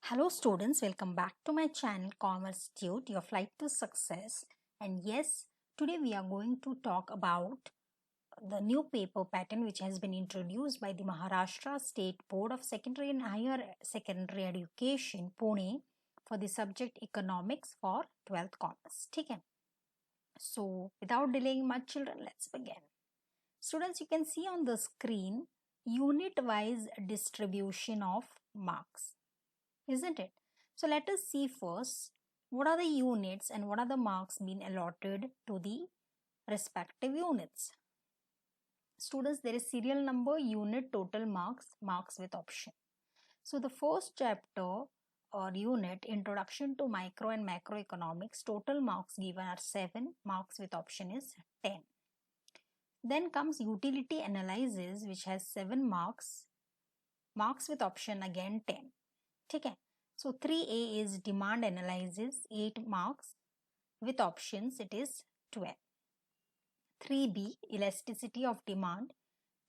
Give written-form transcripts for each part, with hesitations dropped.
Hello students, welcome back to my channel Commerce Tute, your flight to success. And yes, today we are going to talk about the new paper pattern which has been introduced by the Maharashtra State Board of Secondary and Higher Secondary Education, Pune, for the subject Economics for 12th Commerce. Okay. So without delaying much children, let's begin. Students, you can see on the screen unit-wise distribution of marks, isn't it? So let us see first what are the units and what are the marks being allotted to the respective units. Students, there is serial number, unit, total marks, marks with option. So the first chapter or unit, Introduction to Micro and Macroeconomics, total marks given are 7, marks with option is 10. Then comes Utility Analysis which has 7 marks, marks with option again 10. Okay. So 3A is Demand Analysis, 8 marks, with options it is 12. 3B, Elasticity of Demand,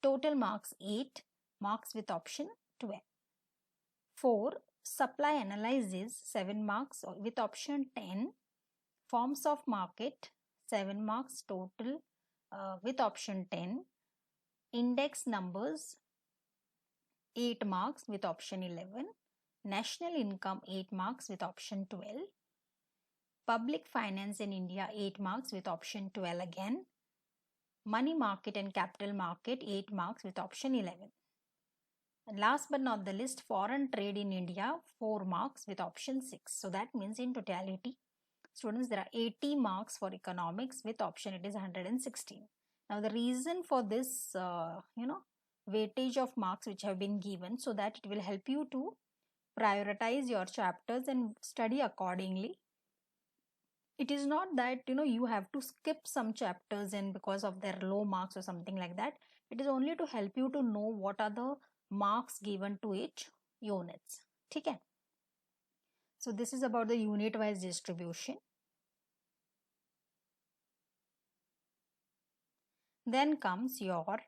total marks 8, marks with option 12. 4, Supply Analysis, 7 marks with option 10. Forms of Market, 7 marks total with option 10. Index Numbers, 8 marks with option 11. National Income, 8 marks with option 12. Public Finance in India, 8 marks with option 12 again. Money Market and Capital Market, 8 marks with option 11. And last but not the least, Foreign Trade in India, 4 marks with option 6. So that means in totality, students, there are 80 marks for economics with option it is 116. Now the reason for this, weightage of marks which have been given, so that it will help you to prioritize your chapters and study accordingly. It is not that you have to skip some chapters and because of their low marks or something like that. It is only to help you to know what are the marks given to each units. Okay. So this is about the unit wise distribution. Then comes your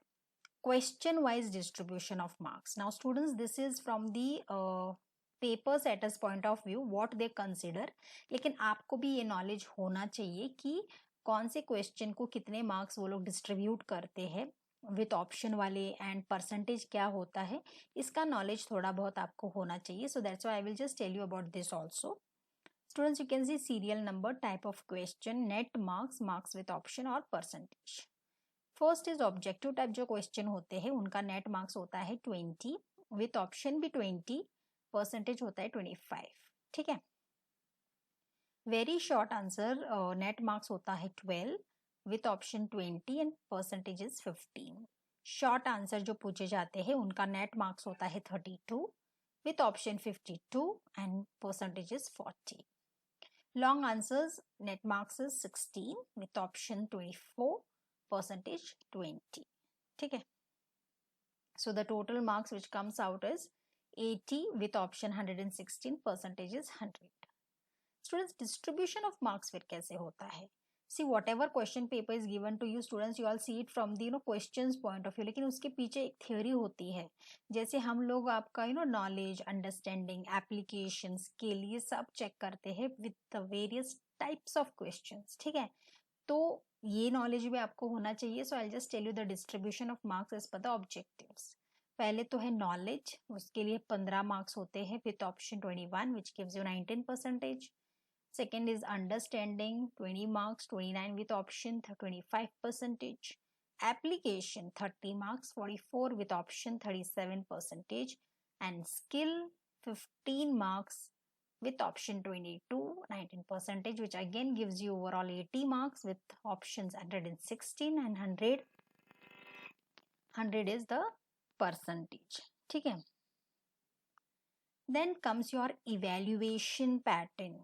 question wise distribution of marks. Now students, this is from the paper setters point of view what they consider, लेकिन आपको भी ये knowledge होना चाहिए कि कौन से question को कितने मार्क्स वो लोग डिस्ट्रीब्यूट करते हैं विथ ऑप्शन वाले एंड परसेंटेज क्या होता है, इसका नॉलेज थोड़ा बहुत आपको होना चाहिए. So that's why I will just tell you about this also. Students, you can see serial number, type of question, net marks, marks with option और percentage. First is objective type जो question होते हैं उनका net marks होता है 20, with option भी 20, percentage होता है 25. ठीक है. Very short answer net marks होता है 12 with option 20 and percentage is 15. Short answer जो पूछे जाते हैं उनका नेट मार्क्स होता है 32 with option 52 and percentage is 40. Long answers net marks is 16 with option 24, percentage 20. ठीक है. So the total marks which comes out is 80 with option 116, percentage is 100. Students, distribution of marks फिर कैसे होता है? See, whatever question paper is given to you, students, you all see it from the questions point of view. लेकिन उसके पीछे एक theory होती है. जैसे हम लोग आपका knowledge, understanding, applications के लिए सब check करते हैं with the various types of questions. ठीक है. तो ये नॉलेज भी आपको होना चाहिए. So I just tell you the distribution of marks as per the objectives. पहले तो है नॉलेज, उसके लिए 15 मार्क्स होते हैं with option 21 which gives you 19 percentage. Second is understanding, 20 marks, 29 with option 25 percentage. Application 30 marks, 44 with option 37 percentage. And skill 15 marks with option 22, 19 percentage, which again gives you overall 80 marks with options 116 and 100. 100 is the percentage. ठीक है. Then comes your evaluation pattern.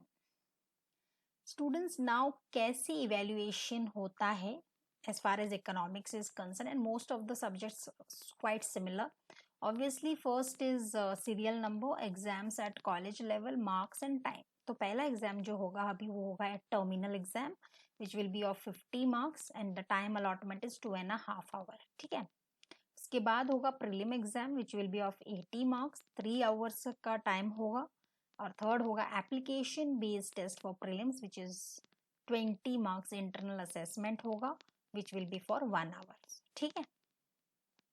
Students, now कैसे evaluation होता है as far as economics is concerned, and most of the subjects quite similar. Obviously first is serial number, exams at college level, marks and time. तो पहला exam जो होगा अभी वो होगा terminal exam which will be of 50 marks and the time allotment is 2.5 hours. ठीक है. उसके बाद होगा prelim exam which will be of 80 marks, 3 hours का टाइम होगा. और थर्ड होगा application based test for prelims which is 20 marks internal assessment होगा which will be for 1 hour. ठीक है।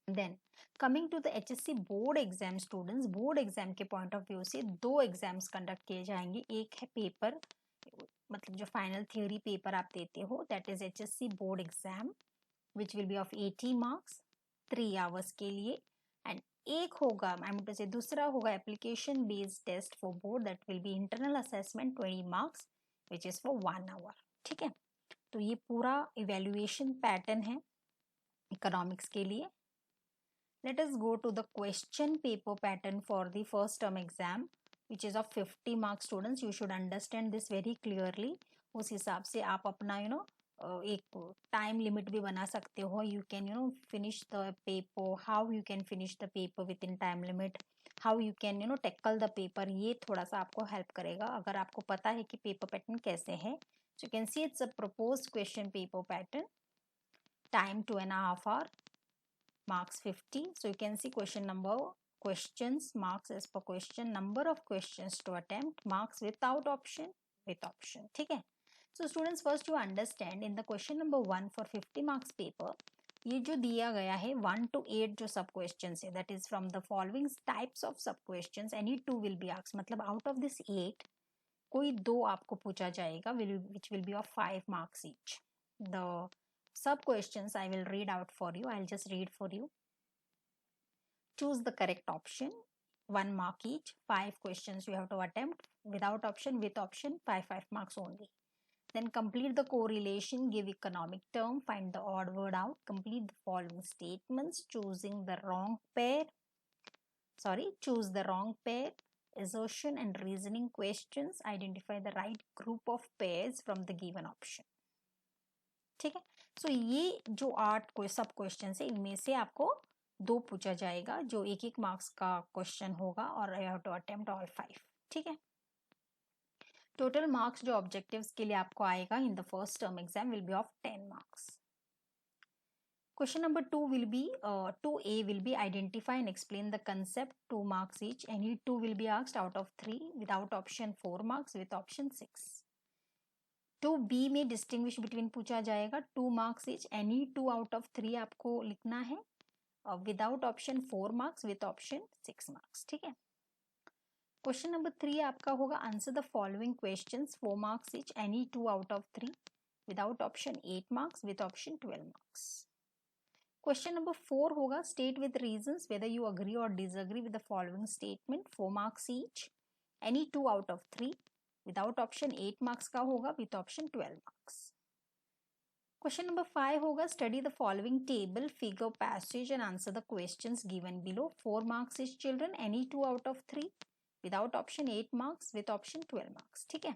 Then coming to the HSC board exam students, board exam के point of view से दो एग्जाम्स कंडक्ट किए जाएंगे। एक है पेपर मतलब जो फाइनल थियोरी पेपर आप देते हो that is HSC board exam which will be of 80 marks 3 hours के लिए। एंड एक होगा आई एम टू से दूसरा होगा application based test for board that will be internal assessment 20 marks which is for 1 hour. ठीक है। तो ये पूरा इवेल्युएशन पैटर्न है इकोनॉमिक्स के लिए। Let us go to the question paper pattern for the first term exam which is of 50 marks students. You should understand this very clearly. उस हिसाब से आप अपना एक टाइम लिमिट भी बना सकते हो. You can finish the paper, how you can finish the paper within time limit, how you can tackle the paper. ये थोड़ा सा आपको हेल्प करेगा अगर आपको पता है कि पेपर पैटर्न कैसे है. So you can see it's a proposed question paper pattern. Time 2.5 hours. Marks 50. So you can see questions marks as per question, number of questions to attempt, marks without option, with option. ठीक है. So students first you understand in the question number 1 for 50 marks paper ये जो दिया गया है 1 to 8 जो सब questions है that is from the following types of sub questions any 2 will be asked. मतलब out of this 8 कोई 2 आपको पूछा जाएगा which will be of 5 marks each. The sub questions I will read out for you. I'll just read for you. Choose the correct option. 1 mark each. 5 questions you have to attempt. Without option, with option, 5 marks only. Then complete the correlation. Give economic term. Find the odd word out. Complete the following statements. Choose the wrong pair. Assertion and reasoning questions. Identify the right group of pairs from the given option. ठीक है. सो ये जो 8 सब question है इनमें से आपको 2 पूछा जाएगा जो 1 मार्क्स का क्वेश्चन होगा और you have to attempt all 5. ठीक है. टोटल मार्क्स जो ऑब्जेक्टिव्स के लिए आपको आएगा in the first term exam will be of 10 marks. Question number 2 will be 2A will be identify and explain the concept 2 marks each. Any 2 will be asked out of 3 without option 4 marks with option 6. 2B में distinguish between पूछा जाएगा 2 marks each. Any 2 out of 3 आपको लिखना है without option 4 marks with option 6 marks. ठीक है. Question number 3 आपका होगा answer the following questions 4 marks each. Any 2 out of 3 without option 8 marks with option 12 marks. Question number 4 होगा state with reasons whether you agree or disagree with the following statement 4 marks each. Any 2 out of 3 without option 8 marks का होगा with option 12 marks. Question number 5 होगा study the following table figure passage and answer the questions given below. 4 marks is children. Any 2 out of 3 without option 8 marks with option 12 marks. ठीक है.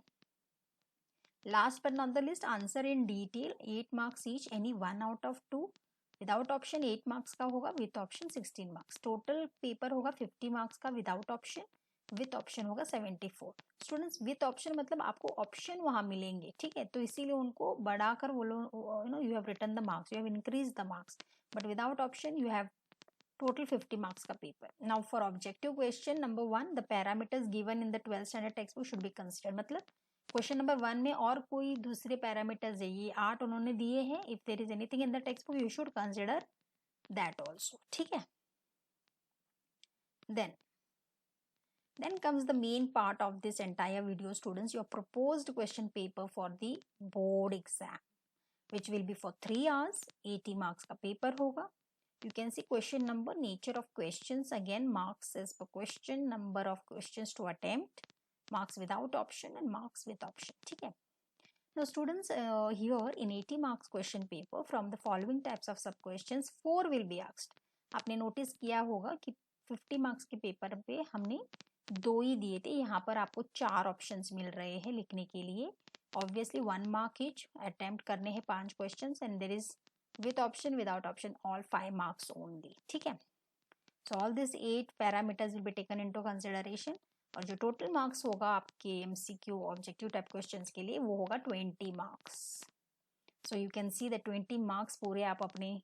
Last but not the list answer in detail 8 marks each. Any 1 out of 2 without option 8 marks का होगा with option 16 marks. Total paper होगा 50 marks का without option, with option होगा 74. Students with option मतलब आपको option वहां मिलेंगे. ठीक है. तो इसीलिए उनको बढ़ाकर वो लोग you have written the marks, you have increase the marks, but without option you have total 50 marks का paper. Now for objective question number 1 the parameters given in the 12th standard text book should be considered. मतलब question number 1 में और कोई दूसरे parameters है ये 8 उन्होंने दिए हैं. If there is anything in the textbook you should consider that also. ठीक है. Then comes the main part of this entire video students, your proposed question paper for the board exam which will be for 3 hours. 80 marks का paper होगा. You can see question number, nature of questions, again marks as per question, number of questions to attempt, marks without option and marks with option. ठीक है. Now students here in 80 marks question paper from the following types of sub questions 4 will be asked. आपने notice किया होगा कि 50 marks के paper पे हमने 2 ही दिए थे. यहाँ पर आपको 4 ऑप्शंस मिल रहे हैं लिखने के लिए. Obviously 1 mark each. अटेम्प्ट करने हैं 5 questions and there is with option without option all 5 marks only. ठीक है. So all this 8 parameters will be taken into consideration और जो टोटल मार्क्स होगा आपके एमसीक्यू ऑब्जेक्टिव टाइप क्वेश्चंस के लिए वो होगा 20 marks. So you can see that 20 marks पूरे आप अपने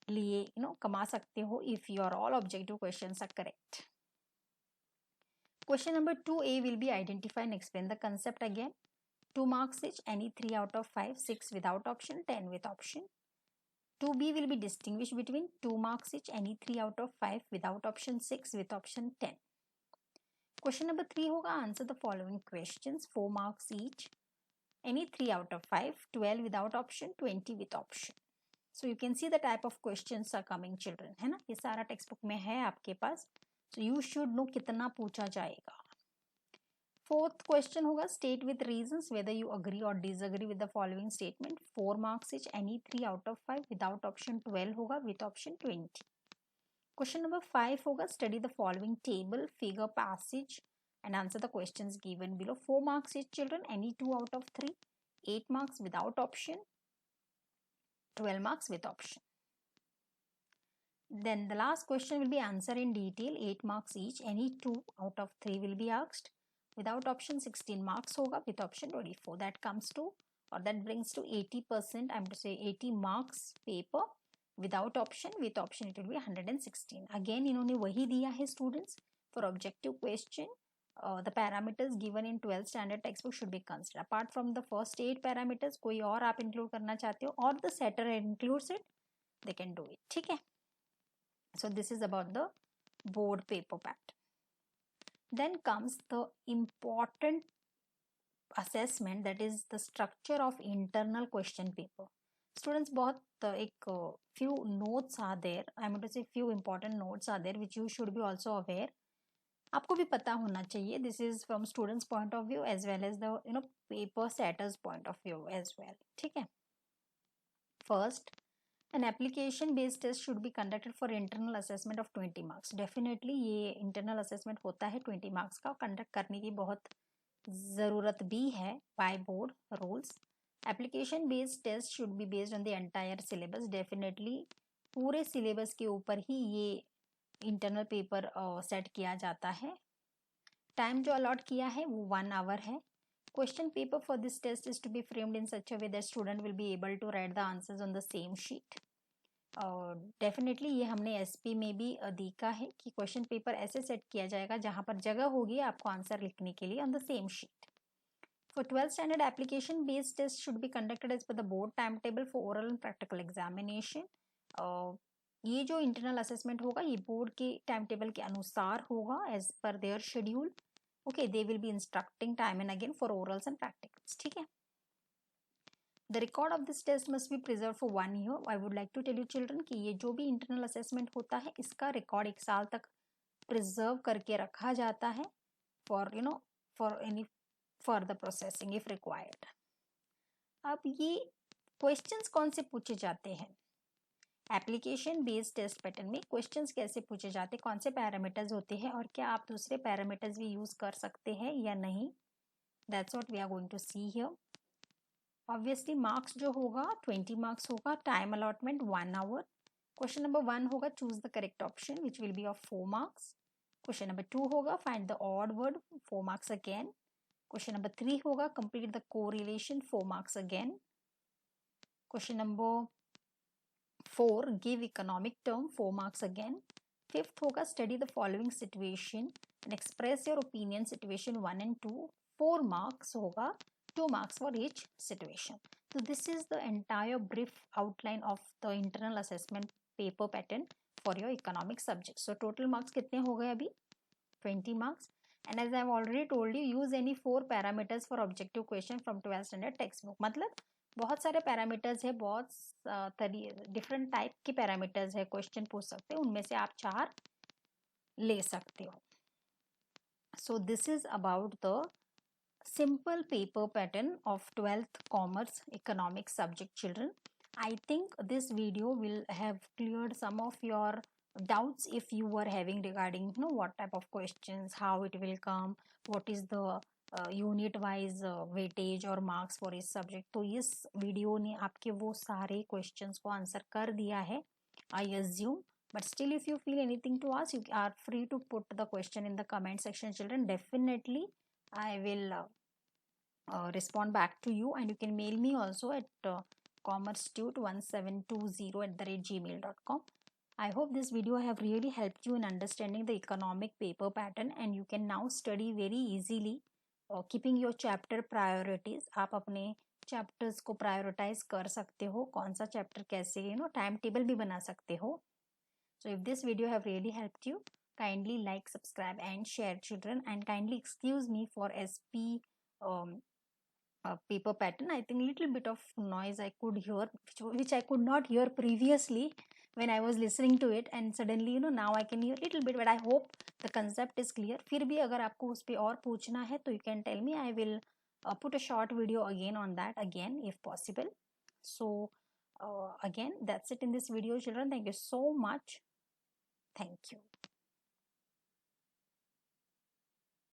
लिए कमा सकते हो if your all objective questions are correct. Question number 2A will be identify and explain the concept again. 2 marks each, any 3 out of 5, 6 without option, 10 with option. 2B will be distinguished between 2 marks each, any 3 out of 5 without option, 6 with option, 10. Question number 3 होगा answer the following questions, 4 marks each, any 3 out of 5, 12 without option, 20 with option. So you can see the type of questions are coming children, है ना, ये सारा text book में है आपके पास. So you should know कितना पूछा जाएगा. Fourth question होगा state with reasons whether you agree or disagree with the following statement. 4 marks each, any 3 out of 5 without option, 12 होगा with option, 20. Question number 5 होगा study the following table, figure, passage and answer the questions given below. 4 marks each children, any 2 out of 3, 8 marks without option, 12 marks with option. Then the last question will be answer in detail, 8 marks each, any 2 out of 3 will be asked. Without option 16 marks होगा, with option 24. That comes to or that brings to 80%. I'm to say 80 marks paper. Without option, with option it will be 116. Again इन्होंने वही दिया है students. For objective question, the parameters given in 12th standard textbook should be considered. Apart from the first 8 parameters, कोई और आप include करना चाहते हो और the setter includes it, they can do it. ठीक है. So this is about the board paper pattern. Then comes the important assessment, that is the structure of internal question paper. Students, बहुत एक few notes are there. I am going to say few important notes are there which you should be also aware. आपको भी पता होना चाहिए. This is from students point of view as well as the paper setters point of view as well. ठीक है. First, an application based test should be conducted for internal assessment of 20 marks. Definitely ये internal assessment होता है 20 marks का, conduct करने की बहुत ज़रूरत भी है by board rules. Application based test should be based on the entire syllabus. Definitely पूरे syllabus के ऊपर ही ये internal paper set किया जाता है. Time जो allot किया है वो 1 hour है. Question paper for this test is to be framed in such a way that student will be able to write the answers on the same sheet. Definitely ये हमने एसपी में भी देखा है कि क्वेश्चन पेपर ऐसे set किया जाएगा जहां पर जगह होगी आपको आंसर लिखने के लिए on the same sheet. For 12th standard application based test should be conducted as per the board time table for oral and practical examination. ये जो इंटरनल असेसमेंट होगा ये बोर्ड के टाइम टेबल के अनुसार होगा as per their schedule. Okay, they will be instructing time and again for orals and practicals. ठीक है. The record of this test must be preserved for 1 year. I would like to tell you children कि ये जो भी internal assessment होता है इसका record 1 साल तक प्रिजर्व करके रखा जाता है for any further processing if required. अब ये questions कौन से पूछे जाते हैं? एप्लीकेशन बेस्ड टेस्ट पैटर्न में क्वेश्चंस कैसे पूछे जाते हैं, कौन से पैरामीटर्स होते हैं और क्या आप दूसरे पैरामीटर्स भी यूज कर सकते हैं या नहीं, that's what we are going to see here. Obviously marks जो होगा 20 मार्क्स होगा. Time allotment 1 hour. Question number 1 होगा choose the correct option which will be of 4 marks. Question number 2 होगा find the odd word, 4 marks again. Question number 3 होगा complete the correlation, 4 marks again. Question number 4 give economic term, 4 marks again. Fifth होगा study the following situation and express your opinion, situation 1 and 2, 4 marks होगा, 2 marks for each situation. So this is the entire brief outline of the internal assessment paper pattern for your economic subject. So total marks कितने हो गए अभी? 20 marks. And as I have already told you, use any 4 parameters for objective question from 12th standard textbook. मतलब बहुत सारे parameters है, बहुत different type के पैरामीटर्स है, क्वेश्चन पूछ सकते हैं, उनमें से आप 4 ले सकते हो. So this is about the simple paper pattern of 12th commerce economics subject children. I think this video will have cleared some of your doubts if you were having regarding what type of questions, how it will come, what is the unit wise weightage or marks for इस subject. तो इस video ने आपके वो सारे questions को answer कर दिया है, I assume. But still if you feel anything to ask, you are free to put the question in the comment section children. Definitely I will respond back to you, and you can mail me also at commercetute1720@gmail.com. I hope this video have really helped you in understanding the economic paper pattern, and you can now study very easily, keeping your chapter priorities. आप अपने chapters को prioritize कर सकते हो, कौन सा chapter कैसे, time table भी बना सकते हो. So if this video have really helped you, kindly like, subscribe and share, children, and kindly excuse me for SP paper pattern. I think little bit of noise I could hear, which I could not hear previously when I was listening to it, and suddenly now I can hear little bit, but I hope the concept is clear. फिर भी अगर आपको उस पे और पूछना है तो you can tell me. I will put a short video again on that again if possible. So again, that's it in this video, children. Thank you so much. Thank you.